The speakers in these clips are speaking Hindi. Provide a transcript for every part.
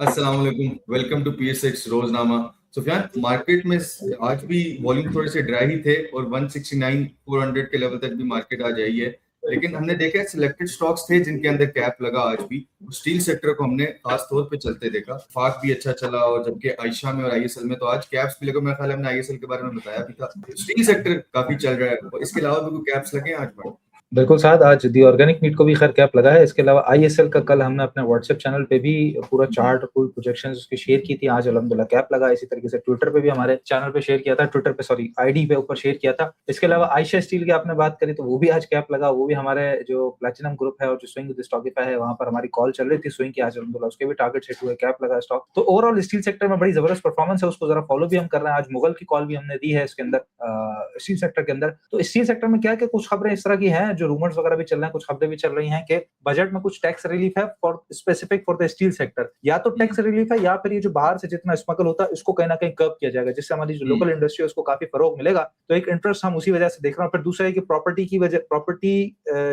अस्सलाम वालेकुम, वेलकम टू PSX रोजनामा। सुफियान, मार्केट में आज भी वॉल्यूम थोड़े से ड्राई ही थे और 169 400 के लेवल तक भी मार्केट आज आई है, लेकिन हमने देखा है सिलेक्टेड स्टॉक्स थे जिनके अंदर कैप लगा। आज भी स्टील सेक्टर को हमने खास तौर पे चलते देखा। फाक भी अच्छा चला, और जबकि आयशा में और ISL में तो आज कैप्स भी लगे। मेरे ख्याल है हमने ISL के बारे में बताया भी था। स्टील सेक्टर काफी चल रहा है, और इसके अलावा भी कोई कैप्स लगे हैं आज पर? बिल्कुल साहब, आज दी ऑर्गेनिक मीट को भी खैर कैप लगा है। इसके अलावा ISL का कल हमने अपने व्हाट्सएप चैनल पे भी पूरा चार्ट और पूरी प्रोजेक्शंस उसकी शेयर की थी। आज अल्हम्दुलिल्लाह कैप लगा। इसी तरीके से ट्विटर पे भी हमारे चैनल पे शेयर किया था, ट्विटर पे सॉरी ID पे ऊपर शेयर किया था। इसके अलावा आयशा स्टील की आपने बात करी तो वो भी आज कैप लगा। वो भी हमारे जो प्लैटिनम ग्रुप है और जो स्विंग विद स्टॉकिफाई है वहां पर हमारी कॉल चल रही थी स्विंग की। आज अल्हम्दुलिल्लाह उसके भी टारगेट सेट हुए, कैप लगा स्टॉक। तो ओवरऑल स्टील सेक्टर में बड़ी जबरदस्त परफॉर्मेंस है, उसको जरा फॉलो भी हम कर रहे हैं। आज मुगल की कॉल भी हमने दी है इसके अंदर स्टील सेक्टर के अंदर। तो स्टील सेक्टर में क्या है कि कुछ खबरें इस तरह की हैं, जो रूमर्स वगैरह भी चल रहे हैं, कुछ खबरें भी चल रही हैं कि बजट में कुछ टैक्स रिलीफ है for specific for the steel sector. या तो टैक्स रिलीफ है या फिर ये जो बाहर से जितना स्मगल होता है इसको कहीं ना कहीं कर्व किया जाएगा, जिससे हमारी जो लोकल इंडस्ट्री है उसको काफी फरोग मिलेगा। तो एक इंटरेस्ट हम उसी वजह से देख रहे हैं। फिर दूसरा है कि प्रॉपर्टी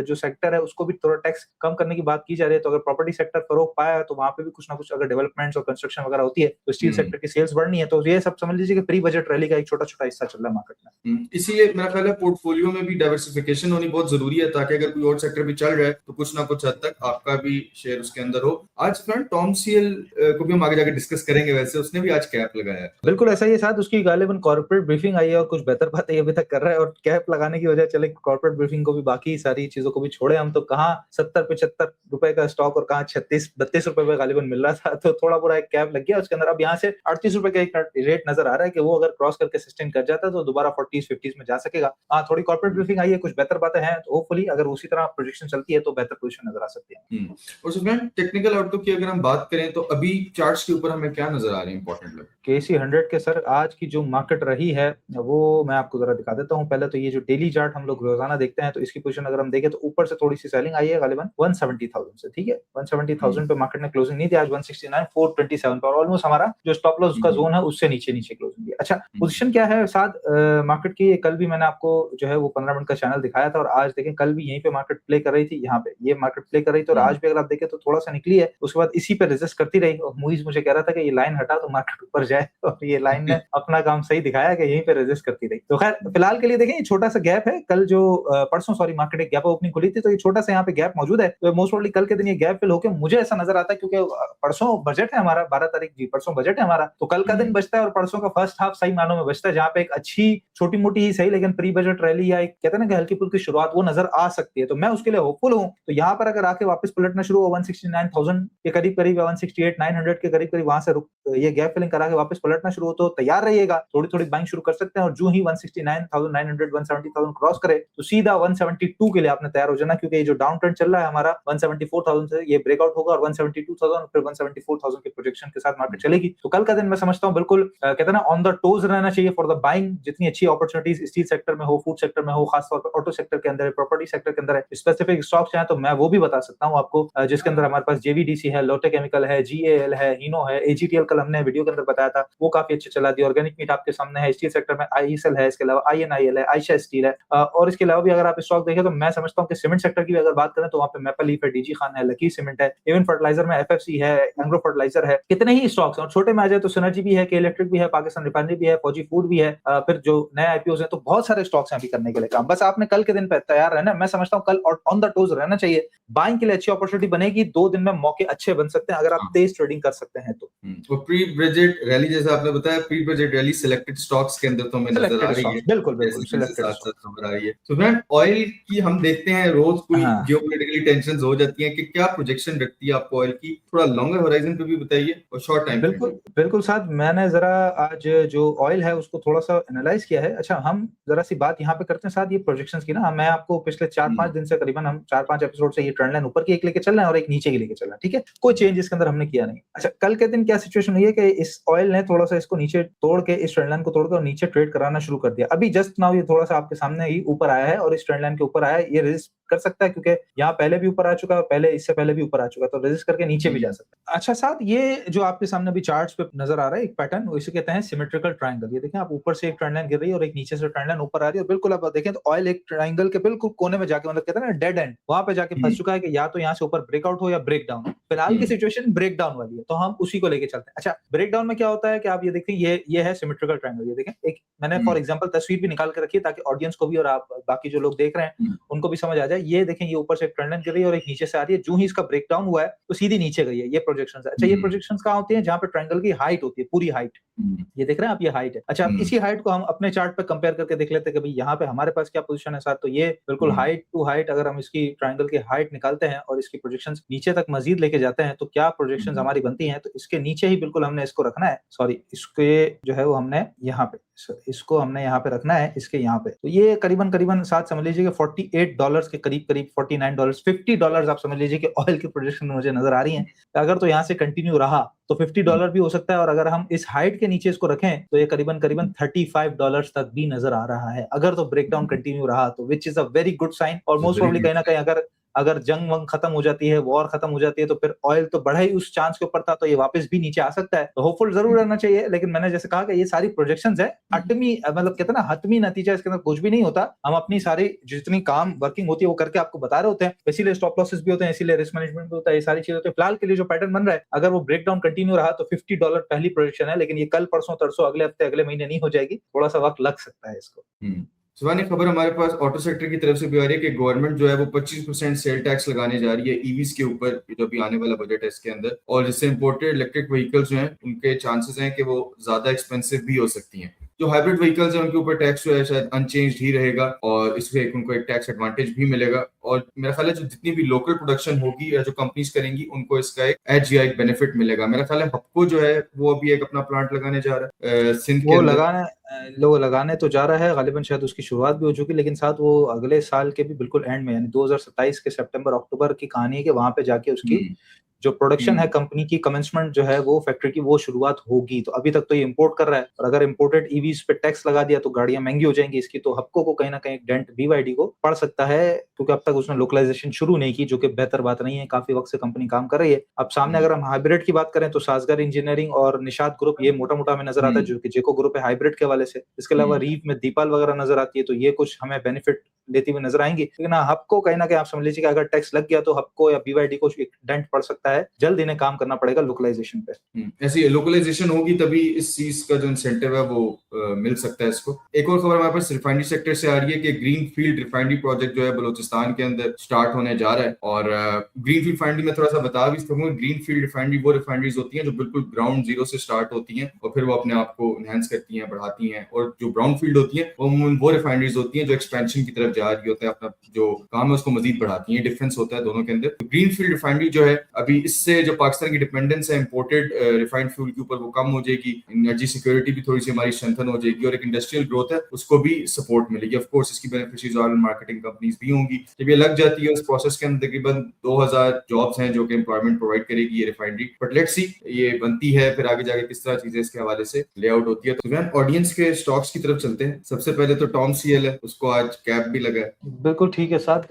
जो सेक्टर है उसको भी थोड़ा टैक्स कम करने की बात की जा रही है। तो अगर प्रॉपर्टी सेक्टर फरोग पाया तो वहां पे भी कुछ ना कुछ अगर डेवलपमेंट्स और कंस्ट्रक्शन वगैरह होती है तो स्टील सेक्टर की सेल्स बढ़नी है। तो ये सब समझ लीजिए कि प्री बजट रैली का एक छोटा छोटा हिस्सा चल रहा है मार्केट में। इसीलिए मेरा ख्याल है पोर्टफोलियो में भी डाइवर्सिफिकेशन होनी बहुत जरूरी है, ताकि अगर कोई और सेक्टर भी चल रहा है तो कुछ ना कुछ हद तक आपका भी शेयर उसके अंदर हो। आज फ्रेंड टॉम सीएल को भी हम आगे जाके डिस्कस करेंगे, वैसे उसने भी आज कैप लगाया है। बिल्कुल ऐसा ही है साथ, उसकी गालिबन कॉर्पोरेट ब्रीफिंग आई है और कुछ बेहतर बातें अभी तक कर रहा है। और कैप लगाने की वजह चले कॉर्पोरेट ब्रीफिंग को भी, बाकी सारी चीजों को भी छोड़े हम, तो कहाँ 70-75 रुपए का स्टॉक और कहाँ 36-32 रुपए पे गालिबन मिल रहा था। तो थोड़ा बुरा एक कैप लग गया उसके अंदर। अब यहाँ से 38 रुपए का एक रेट नजर आ रहा है कि वो अगर क्रॉस करके सस्टेन कर जाता है तो दोबारा 40-50 में जा सकेगा। हाँ, थोड़ी कॉर्पोरेट ब्रीफिंग आई है, कुछ बेहतर बातें हैं, तो होपफुली अगर उसी तरह प्रोजेक्शन चलती है तो बेहतर पोजीशन नजर आ सकती है। और सुफियान, टेक्निकल आउटलुक की अगर हम बात करें तो अभी चार्ट्स के ऊपर हमें क्या नजर आ रही है इंपॉर्टेंट लेवल? KC 100 के सर आज की जो मार्केट रही है वो मैं आपको जरा दिखा देता हूं। पहले तो ये जो डेली चार्ट हम लोग रोजाना देखते हैं तो इसकी पोजीशन अगर हम देखें तो ऊपर से थोड़ी सी सेलिंग आई है गालिबन 170,000 से। ठीक है, 170,000 पे मार्केट ने क्लोजिंग नहीं दी आज, 169,427 पर ऑलमोस्ट हमारा जो स्टॉप लॉस उसका जोन है उससे नीचे क्लोजिंग दी। अच्छा, पोजीशन क्या है साथ मार्केट की? कल भी मैंने आपको जो है वो 15 मिनट का चैनल दिखाया था, और आज देखें कल भी यहीं पे मार्केट प्ले कर रही थी, यहाँ पे ये मार्केट प्ले कर रही थी, और आज भी अगर आप देखें तो थोड़ा सा निकली है, उसके बाद इसी पे रेजिस्ट करती रही। और मुइज मुझे कह रहा था कि ये लाइन हटा तो मार्केट ऊपर जाए, और ये लाइन ने अपना काम सही दिखाया कि यहीं पे रेजिस्ट करती रही। तो खैर फिलहाल के लिए देखें ये छोटा सा गैप है। कल जो परसों सॉरी मार्केट एक गैप ओपनिंग खुली थी, तो ये छोटा सा यहाँ पे गैप मौजूद है। तो मोस्ट प्रोबेबली कल के दिन ये गैप फिल होकर मुझे ऐसा नजर आता है, क्योंकि परसों बजट है हमारा 12 तारीख जी, परसों बजट है हमारा, तो कल का दिन बचता है और परसों का फर्स्ट हाफ सही मानों में बचता है, जहाँ पे एक अच्छी छोटी मोटी ही सही लेकिन प्री बजट रैली या एक कहते हैं ना कि हल्की फुल्की शुरुआत वो नजर आ सकती है। तो मैं उसके लिए होपफुल हूँ। तो यहाँ पर अगर आके वापस पलटना शुरू हो 169,000 के करीब या 168,900 के करीब वहां से ये गैप फिलिंग करा के वापस पलटना शुरू हो तो तैयार रहिएगा, थोड़ी थोड़ी बाइंग शुरू कर सकते हैं। और जो ही 169,900 170,000 क्रॉस करे तो सीधा 172 के लिए आपने तैयार हो जाना, क्योंकि ये जो डाउन ट्रेंड चल रहा है हमारा 174,000 से ये ब्रेकआउट होगा और 172,000 फिर 174,000 के प्रोजेक्शन के साथ मार्केट चलेगी। तो कल का दिन मैं समझता हूँ बिल्कुल कहते हैं ना ऑन द टोज रहना चाहिए फॉर द बाइंग। जितनी अच्छी अपॉर्चुनिटीज स्टील सेक्टर में हो, फूड सेक्टर में हो, खासतौर पर ऑटो सेक्टर के अंदर, प्रॉपर्टी सेक्टर के अंदर स्पेसिफिक स्टॉक्स हैं तो मैं वो भी बता सकता हूँ आपको, जिसके अंदर हमारे पास JVDC है, लोटे केमिकल है, GAL है, हीनो है, AGTL कल हमने वीडियो के अंदर बताया था, वो काफी अच्छे चला दी। ऑर्गेनिक मीट आपके सामने है, स्टील सेक्टर में ISL है, इसके अलावा INIL है, आयशा स्टील है, और इसके अलावा भी अगर आप स्टॉक देखें तो मैं समझता हूँ कि सीमेंट सेक्टर की भी अगर बात करें तो वहाँ पे मैपल लीफ है, DG खान है, लकी सीमेंट है, इवन फर्टिलाइजर में FFC है, एंग्रो फर्टिलाइजर है, कितने ही स्टॉक्स हैं। और छोटे में आ जाए तो सिनर्जी भी है, के इलेक्ट्रिक भी है, पाकिस्तान रिफाइनरी भी है, फौजी फूड भी है, फिर जो नए IPOs हैं, तो बहुत सारे स्टॉक्स हैं अभी करने के लिए काम। बस आपने कल के दिन पे तैयार रहना। मैं समझता हूँ कल ऑन द टोज रहना चाहिए। बाइंग के लिए अच्छी अपॉर्चुनिटी बनेगी, 2 दिन में मौके अच्छे बन सकते हैं अगर आप तेज ट्रेडिंग कर सकते हैं तो। प्री बजट रैली जैसा आपने बताया, pre budget rally selected stocks के अंदर तो हमें नजर आ रही है, बिल्कुल बिल्कुल सिलेक्टेड साथ नजर आ रही है। तो फ्रेंड ऑयल की हम देखते हैं रोज कोई जियोपॉलिटिकली टेंशंस हो जाती हैं, कि क्या प्रोजेक्शन रखती है आपको ऑयल की? थोड़ा लॉन्गर होराइजन पे भी बताइए और शॉर्ट टाइम। बिल्कुल साहब, मैंने जरा आज जो ऑयल है उसको थोड़ा सा एनालाइज किया है। अच्छा, हम जरा सी बात यहाँ पे करते हैं साथ ये प्रोजेक्शंस की ना। मैं आपको पिछले 4-5 दिन से करीबन हम 4-5 एपिसोड से ये ट्रेंड लाइन ऊपर की एक लेके चल रहे हैं और एक नीचे की लेके चल रहे हैं। ठीक है, कोई चेंज इसके अंदर हमने किया नहीं। अच्छा, कल के दिन क्या सिचुएशन हुई है कि इस ऑयल ने थोड़ा सा इसको नीचे तोड़ के, इस ट्रेंड लाइन को तोड़कर नीचे ट्रेड कराना शुरू कर दिया। अभी जस्ट नाउ ये थोड़ा सा आपके सामने ही ऊपर आया है और इस ट्रेंड लाइन के ऊपर आया है। ये कर सकता है, क्योंकि यहाँ पहले भी ऊपर आ चुका है, पहले इससे पहले भी ऊपर आ चुका है, तो रेजिस्ट करके नीचे भी जा सकता है। अच्छा साथ, ये जो आपके सामने अभी चार्ट्स पे नजर आ रहा है एक पैटर्न, इसे कहते हैं सिमेट्रिकल ट्रायंगल। ये देखें आप, ऊपर से एक ट्रेंड लाइन गिर रही है और एक नीचे से ट्रेंड लाइन ऊपर आ रही है, और बिल्कुल आप देखें तो ऑयल एक ट्रायंगल के बिल्कुल कोने में जाके, मतलब कहते हैं ना डेड एंड, वहां पे जाके फंस चुका है कि या तो यहाँ से ऊपर ब्रेकआउट हो या ब्रेक डाउन हो। फिलहाल की सिचुएशन ब्रेक डाउन वाली है, तो हम उसी को लेके चलते हैं। अच्छा, ब्रेक डाउन में क्या होता है कि आप ये देखें, ये है सिमेट्रिकल ट्रायंगल। ये देखें, एक मैंने फॉर एग्जांपल तस्वीर भी निकाल के रखी है ताकि ऑडियंस को भी और आप बाकी जो लोग देख रहे हैं उनको भी समझ आ जाए। ये देखें, ये ऊपर से एक ट्रेंड लाइन गिर रही है और एक नीचे से आ रही है, जो ही इसका ब्रेक डाउन हुआ है तो सीधी नीचे गई है। ये प्रोजेक्शंस है। अच्छा, ये प्रोजेक्शंस कहाँ होती है? जहाँ पे ट्रायंगल की हाइट होती है, पूरी हाइट। ये देख रहे हैं आप, ये हाइट है। अच्छा, अब इसी हाइट को हम अपने चार्ट पे कंपेयर करके देख लेते हैं कि भाई यहाँ पे हमारे पास क्या पोजीशन है साथ। तो ये बिल्कुल हाइट टू हाइट, अगर हम इसकी ट्रायंगल की हाइट निकालते हैं और इसकी प्रोजेक्शंस नीचे तक मजीद लेके जाते हैं तो क्या प्रोजेक्शंस हमारी बनती हैं। तो इसके नीचे ही बिल्कुल हमने इसको रखना है, सॉरी इसके जो है वो हमने यहाँ पे, इसको हमने यहाँ पे रखना है, इसके यहाँ पे। तो ये करीबन साथ समझ लीजिए कि $48 के करीब $49, $50 आप समझ लीजिए कि ऑयल की प्रोजेक्शन मुझे नजर आ रही है। अगर तो यहाँ से कंटिन्यू रहा तो $50 भी हो सकता है, और अगर हम इस हाइट के नीचे इसको रखें तो ये करीबन $35 तक भी नजर आ रहा है, अगर तो ब्रेकडाउन कंटिन्यू रहा तो, which is a very good sign. और मोस्ट प्रोबेबली कहीं ना कहीं अगर जंग वंग खत्म हो जाती है, वॉर खत्म हो जाती है, तो फिर ऑयल तो बढ़ा ही उस चांस के ऊपर था, तो ये वापस भी नीचे आ सकता है। तो होपफुल जरूर रहना चाहिए। लेकिन मैंने जैसे कहा कि ये सारी प्रोजेक्शंस है, हतमी, मतलब कहते हैं ना हतमी नतीजा, इसके अंदर कुछ भी नहीं होता। हम अपनी सारी जितनी काम वर्किंग होती है वो करके आपको बता रहे होते हैं, इसीलिए स्टॉप लॉसेस भी होते हैं, इसीलिए रिस्क मैनेजमेंट भी होता है, ये सारी चीजें होती है। फिलहाल के लिए जो पैटर्न बन रहा है, अगर वो ब्रेकडाउन कंटिन्यू रहा तो $50 पहली प्रोजेक्शन है, लेकिन ये कल परसों तरसों अगले हफ्ते अगले महीने नहीं हो जाएगी, थोड़ा सा वक्त लग सकता है इसको। सुबह खबर हमारे पास ऑटो सेक्टर की तरफ से भी आ रही है कि गवर्नमेंट जो है वो 25% सेल टैक्स लगाने जा रही है ईवीज के ऊपर, जो भी आने वाला बजट है इसके अंदर। और जिससे इंपोर्टेड इलेक्ट्रिक व्हीकल्स जो हैं उनके चांसेस हैं कि वो ज्यादा एक्सपेंसिव भी हो सकती हैं। जो हाइब्रिड व्हीकल्स हैं उनके ऊपर टैक्स जो है शायद अनचेंज ही रहेगा, और इससे उनको एक टैक्स एडवांटेज भी मिलेगा। और मेरा ख्याल है जो जितनी भी लोकल प्रोडक्शन होगी या जो कंपनीज करेंगी उनको इसका एक एज या एक बेनिफिट मिलेगा। मेरा ख्याल है हपको जो है वो अभी एक अपना प्लांट लगाने जा रहा है सिंध के अंदर। वो लगाने तो जा रहा है, गालिबन शायद उसकी शुरुआत भी हो चुकी, लेकिन साथ वो अगले साल के भी बिल्कुल एंड में, यानी 2027 के सितंबर अक्टूबर की कहानी है कि वहां पे जाके उसकी जो प्रोडक्शन है कंपनी की, कमेंसमेंट जो है वो फैक्ट्री की वो शुरुआत होगी। तो अभी तक तो ये इंपोर्ट कर रहा है, और अगर इंपोर्टेड ईवीज पे टैक्स लगा दिया तो गाड़ियां महंगी हो जाएंगी इसकी। तो हपको को कहीं ना कहीं डेंट बीवाईडी को पड़ सकता है, क्योंकि अब तक उसने लोकलाइजेशन शुरू नहीं की, जो कि बेहतर बात नहीं है। काफी वक्त से कंपनी काम कर रही है। अब सामने अगर हम हाइब्रिड की बात करें तो साजगर इंजीनियरिंग और निषाद ग्रुप, ये मोटा मोटा हमें नजर आता है, जो कि जेको ग्रुप है हाइब्रिड के हवाले से। इसके अलावा रीव में दीपाल वगैरह नजर आती है, तो ये कुछ हमें बेनिफिट लेती हुई नजर आएंगी। लेकिन हपको कहीं ना कहीं आप समझ लीजिए कि अगर टैक्स लग गया तो हपको या बीवाईडी को एक डेंट पड़ सकता है। जल्द इन्हें काम करना पड़ेगा लोकलाइजेशन पे। ऐसी लोकलाइजेशन होगी तभी इस चीज का जो इंसेंटिव है वो मिल सकता है इसको। एक और खबर हमारे पास रिफाइनरी सेक्टर से आ रही है कि ग्रीन फील्ड रिफाइनरी प्रोजेक्ट जो है बलूचिस्तान के अंदर स्टार्ट होने जा रहा है। और ग्रीन फील्ड रिफाइनरी में थोड़ा सा बता भी सकूंगा, ग्रीन फील्ड रिफाइनरी वो रिफाइनरीज होती हैं जो बिल्कुल ग्राउंड जीरो से स्टार्ट होती हैं और फिर वो अपने आप को एनहांस करती हैं, बढ़ाती हैं। और जो ब्राउन फील्ड होती है वो रिफाइनरीज होती हैं जो एक्सपेंशन की तरफ जा रही होता है, अपना जो काम है उसको मजीद बढ़ाती है। डिफरेंस होता है दोनों के अंदर। ग्रीन फील्ड रिफाइनरी जो है अभी इससे जो पाकिस्तान की डिपेंडेंस है इंपोर्टेड रिफाइंड फ्यूल के ऊपर वो कम हो जाएगी, एनर्जी सिक्योरिटी भी थोड़ी सी हमारी स्ट्रेंथन हो जाएगी, और एक इंडस्ट्रियल ग्रोथ है उसको भी सपोर्ट मिलेगी। ऑफ कोर्स इसकी बेनिफिशियरीज ऑयल मार्केटिंग कंपनीज भी होंगी। जब ये लग जाती है उस प्रोसेस के अंदर तकरीबन 2000 जॉब्स हैं जो कि एम्प्लॉयमेंट प्रोवाइड करेगी ये रिफाइनरी। बट लेट्स सी ये बनती है फिर आगे जाके किस तरह चीजें इसके हवाले से लेआउट होती है। तो ऑडियंस के स्टॉक्स की तरफ चलते हैं। सबसे पहले तो टॉम सीएल है, उसको आज कैप भी लगा है। बिल्कुल ठीक है साथ,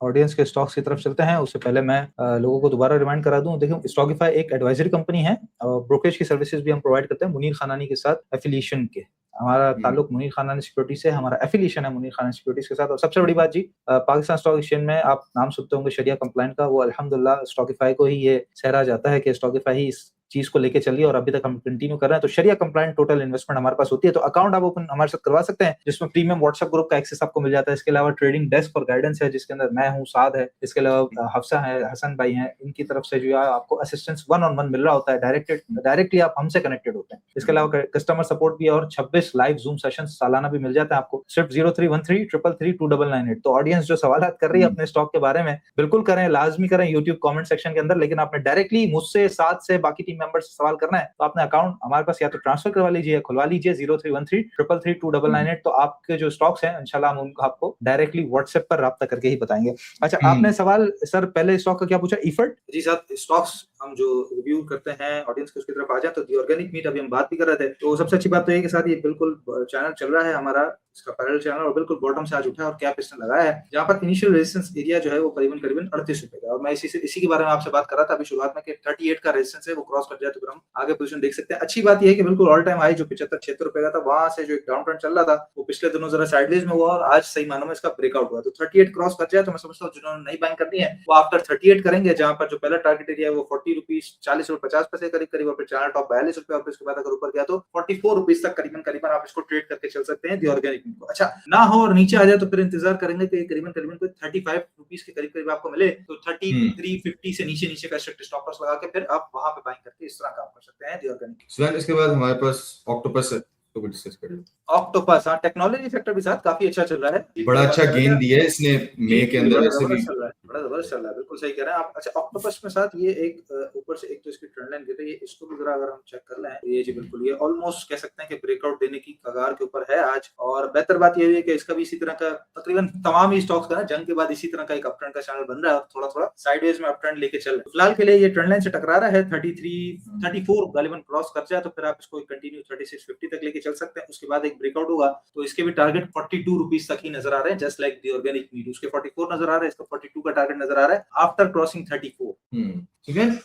ऑडियंस के स्टॉक्स की तरफ चलते हैं। उससे पहले मैं लोगों को दोबारा रिमाइंड करा दूं, देखिए स्टॉकिफाई एक एडवाइजरी कंपनी है और ब्रोकरेज की सर्विसेज भी हम प्रोवाइड करते हैं मुनीर खानानी के साथ एफिलिएशन के। हमारा ताल्लुक मुनीर खानानी सिक्योरिटी से, हमारा एफिलिएशन है मुनीर खानानी सिक्योरिटीज के साथ। और सबसे बड़ी बात जी, पाकिस्तान स्टॉक एक्सचेंज में आप नाम सुनते होंगे शरिया कंप्लाइंट का, वो अल्हम्दुलिल्लाह स्टॉकिफाई को ही ये सहरा जाता है कि स्टॉकिफाई ही इस चीज को लेके चलिए, और अभी तक हम कंटिन्यू कर रहे हैं। तो शरिया कंप्लाइंट टोटल इन्वेस्टमेंट हमारे पास होती है, तो अकाउंट आप ओपन हमारे साथ करवा सकते हैं, जिसमें प्रीमियम व्हाट्सएप ग्रुप का एक्सेस आपको मिल जाता है। इसके अलावा ट्रेडिंग डेस्क और गाइडेंस है, जिसके अंदर मैं हूँ, साद है, इसके अलावा हफ्सा है, हसन भाई हैं, इनकी तरफ से जो है आपको असिस्टेंस 1-on-1 मिल रहा होता है, डायरेक्टली आप हमसे कनेक्टेड होते हैं। इसके अलावा कस्टमर सपोर्ट भी, और 26 लाइव जूम सेशन सालाना भी मिल जाता है आपको, सिर्फ 0313332998। तो ऑडियंस जो सवाल कर रही है अपने स्टॉक के बारे में, बिल्कुल करें, लाजमी करें यूट्यूब कमेंट सेक्शन के अंदर। लेकिन आपने डायरेक्टली मुझसे, साथ से, बाकी टीम मेंबर से सवाल करना है तो आपने अकाउंट हमारे पास या तो ट्रांसफर करवा लीजिए, खुलवा लीजिए 0313332998। तो आपके जो स्टॉक्स हैं इंशाल्लाह हम उनको आपको डायरेक्टली व्हाट्सएप पर राब्ता करके ही बताएंगे। अच्छा, आपने सवाल सर पहले स्टॉक का क्या पूछा, इफर्ट? जी सर, स्टॉक्स हम जो रिव्यू करते हैं ऑडियंस के उसकी तरफ आ जाए तो दी ऑर्गेनिक मीट अभी हम बात भी कर रहे थे, तो सबसे अच्छी बात तो ये कि साथ ये बिल्कुल चैनल चल रहा है हमारा, इसका पैरेलल चैनल, और बिल्कुल बॉटम से आज उठा है और कैप इसने लगाया है, जहां पर इनिशियल रेजिस्टेंस एरिया जो है वो करीबन 38 रुपए का, और मैं इसी के बारे में आपसे बात कर रहा था अभी शुरुआत में कि 38 का रेजिस्टेंस है वो क्रॉस कर जाए तो फिर हम आगे पोजीशन देख सकते हैं। अच्छी बात यह है कि बिल्कुल ऑल टाइम हाई जो 75-76 रुपए का था, वहां से जो एक डाउन ट्रेंड चल रहा था वो पिछले दिनों जरा साइडवेज में हुआ और आज सही मानों में इसका ब्रेकआउट हुआ, तो 38 क्रॉस कर जाए तो मैं समझता हूँ जिन्होंने नई बाइंग करनी है वो आफ्टर 38 करेंगे, जहां पर जो पहला टारगेट एरिया है वो 40 रुपीज 40 और 50 पैसे करीब करीब, और फिर चैनल टॉप 42 रुपए, और फिर उसके बाद अगर ऊपर गया तो 44 रुपीज तक करीबन करीबन आप इसको ट्रेड करके चल सकते हैं दी ऑर्गेनिक को। अच्छा ना हो और नीचे आ जाए तो फिर इंतजार करेंगे कि करीबन करीबन कोई 35 रुपीज के करीब करीब आपको मिले, तो 33.50 से नीचे का स्टॉप लॉस लगा के फिर आप वहां पे बाइंग करके इस तरह काम कर सकते हैं दी ऑर्गेनिक। इसके बाद हमारे पास ऑक्टोपस है, तो भी डिस्कस करेंगे। ऑक्टोपस, हाँ, टेक्नोलॉजी सेक्टर भी साथ काफी अच्छा चल रहा है, बड़ा अच्छा गेन दिया है इसने मई के अंदर, वैसे भी बड़ा जबरदस्त चल रहा है, बिल्कुल सही कह रहे हैं आप। अच्छा, ऑक्टोपस में साथ ये एक ऊपर से एक तो इसकी ट्रेंड लाइन गिर रही है, इसको भी जरा अगर हम चेक कर लें, ये जी बिल्कुल ये ऑलमोस्ट कह सकते हैं कि ब्रेकआउट देने की कगार के ऊपर है आज, और बेहतर बात ये है कि इसका भी इसी तरह का तकरीबन तमाम ही स्टॉक्स का जंग के बाद इसी तरह का एक अप ट्रेंड का चैनल बन रहा है और थोड़ा थोड़ा साइडवेज में अप ट्रेंड लेके चल रहा है। फिलहाल के लिए ये ट्रेंड लाइन से टकरा रहा है, 34 गालिबन क्रॉस कर जाए तो फिर आप इसको कंटिन्यू 3650 तक लेके चल सकते हैं, उसके बाद एक ब्रेकआउट होगा तो इसके भी टारगेट 42 रुपीज तक ही नजर आ रहे हैं, just like the organic meat, उसके 44 नजर आ रहे हैं, इसका 42 का टारगेट नजर आ रहा है आफ्टर क्रॉसिंग 34।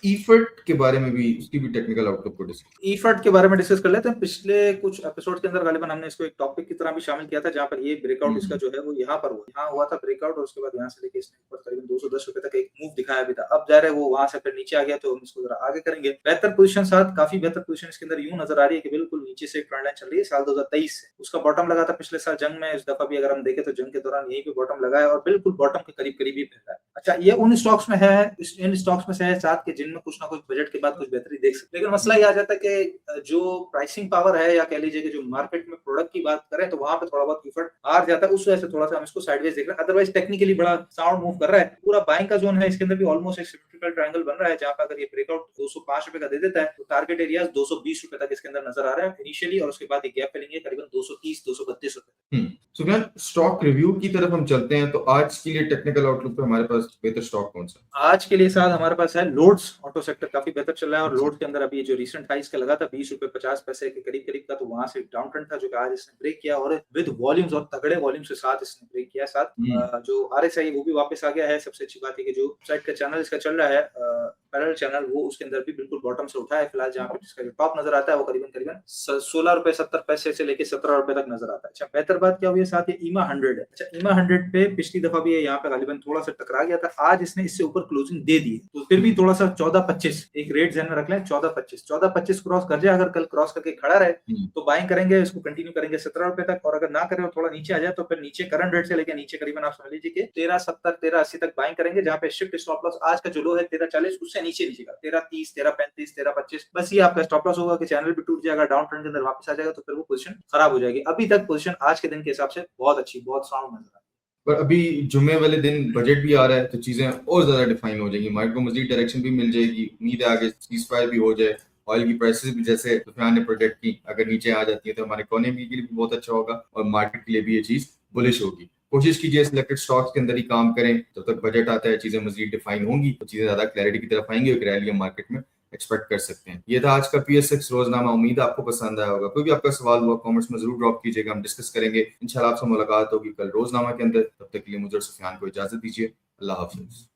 ईफर्ट के बारे में भी, उसकी भी टेक्निकल आउटलुक को डिस्कस, ईफर्ट के बारे में डिस्कस कर लेते हैं। पिछले कुछ एपिसोड के अंदर गालिबन हमने इसको एक टॉपिक की तरह भी शामिल किया था, जहां पर ये ब्रेकआउट इसका जो है वो यहाँ पर हुआ, यहाँ हुआ था ब्रेकआउट, और उसके बाद यहाँ से लेके इसने ऊपर करीबन 210 रुपए तक एक मूव दिखाया भी था, अब जा रहे वो वहां से फिर नीचे आ गया, तो हम इसको जरा आगे करेंगे। बेहतर पोजीशन साथ काफी बेहतर पोजीशन इसके अंदर यूं नजर आ रही है कि बिल्कुल नीचे से ट्रेंड लाइन चल रही है साल 2023 से, उसका बॉटम लगा था पिछले साल जंग में, इस दफा भी अगर हम देखें तो जंग के दौरान यहीं पे बॉटम लगा है और बिल्कुल बॉटम के करीब करीब ही फिर रहा है। अच्छा, ये उन स्टॉक्स में है, इन स्टॉक्स में से है साथ के जिनमें कुछ ना कुछ बजट के बाद कुछ बेहतरी देख सकते हैं, लेकिन मसला ये आ जाता है कि जो प्राइसिंग पावर है या कह लीजिए कि जो मार्केट में प्रोडक्ट की बात करें तो वहां पे थोड़ा बहुत इफर्ट हार जाता है, उस वजह से थोड़ा सा हम इसको साइडवेज देख रहे हैं। अदरवाइज टेक्निकली बड़ा साउंड मूव कर रहा है, पूरा बाइंग का जोन है, इसके अंदर भी ऑलमोस्ट एक सिमेट्रिकल ट्रायंगल बन रहा है, जहां पर अगर ये ब्रेकआउट 205 रुपए का दे देता है तो टारगेट एरिया 220 रुपए तक इसके अंदर नजर आ रहा है इनिशियली, और उसके बाद एक गैप फिलिंग है करीबन 230-232 रुपए। सुफियान, स्टॉक रिव्यू की तरफ हम चलते हैं, तो आज के लिए टेक्निकल आउटलुक पे हमारे पास बेहतर स्टॉक कौन सा? आज के लिए साथ हमारे पास है लोड्स, ऑटो सेक्टर काफी बेहतर चल रहा है, और लोड के अंदर अभी जो रिसेंट हाइस का लगा था 20 रुपए 50 पैसे के करीब करीब का, तो वहां से डाउन ट्रेंड था जो कि आज इसने ब्रेक किया, और विद वॉल्यूम्स और तगड़े वॉल्यूम के साथ इसने ब्रेक किया। साथ जो आरएसआई वो भी वापस आ गया है। सबसे अच्छी बात है कि जो साइड का चैनल इसका चल रहा है पैरेलल चैनल, वो उसके अंदर भी बिल्कुल बॉटम से उठा है फिलहाल, जहां पे जिसका जो टॉप नजर आता है वो करीबन करीबन 16 रुपए 70 पैसे से लेके 17 रुपए तक नजर आता है। अच्छा, बेहतर बात क्या हुई है साथ, ये ईमा 100 है। अच्छा, ईमा 100 पे पिछली दफा भी यहाँ पे गालिबन थोड़ा सा टकरा गया था, आज इसने इससे ऊपर क्लोजिंग दे दी, तो फिर भी थोड़ा सा 14.25 एक रेट ध्यान में रख लें, 14.25 क्रॉस कर जाए, अगर कल क्रॉस करके खड़ा रहे तो बाइंग करेंगे, इसको कंटिन्यू करेंगे 17 रुपए तक, और अगर ना करे और थोड़ा नीचे आ जाए तो फिर नीचे करंट रेट से लेके नीचे करीबन आप समझ लीजिए कि 13.70 13.80 तक बाइंग करेंगे, जहां पे शिफ्ट स्टॉप लॉस आज का जो लो है 13.40 उससे नीचे का 13.30 13.35 13.25, बस ये आपका स्टॉप लॉस होगा कि चैनल भी टूट जाएगा, डाउन ट्रेंड के अंदर वापस आ जाएगा, तो फिर वो पोजीशन खराब हो जाएगी। अभी तक पोजीशन आज के दिन के हिसाब से बहुत अच्छी, बहुत साउंड नजर आ रही है। पर अभी जुम्मे वाले दिन बजट भी आ रहा है, तो चीजें और ज्यादा डिफाइन हो जाएंगी, मार्केट को मजीद डायरेक्शन भी मिल जाएगी, उम्मीद है आगे सीज़फायर भी हो जाए, ऑयल की प्राइसेस भी जैसे सुफियान ने प्रोजेक्ट की अगर नीचे आ जाती है तो हमारे इकोनॉमी के लिए भी बहुत अच्छा होगा और मार्केट के लिए भी ये चीज बुलिश होगी। कोशिश कीजिए सिलेक्टेड स्टॉक्स के अंदर ही काम करें, जब तक बजट आता है चीजें मजीद डिफाइन होंगी तो चीजें ज्यादा क्लैरिटी की तरफ आएंगी और रैली मार्केट में एक्सपेक्ट कर सकते हैं। ये था आज का PSX रोजनामा, उम्मीद आपको पसंद आया होगा। कोई भी आपका सवाल हुआ कमेंट्स में जरूर ड्रॉप कीजिएगा, हम डिस्कस करेंगे। इंशाल्लाह आपसे मुलाकात होगी कल रोजनामा के अंदर। तब तक के लिए मुझे और सुफियान को इजाजत दीजिए। अल्लाह हाफिज।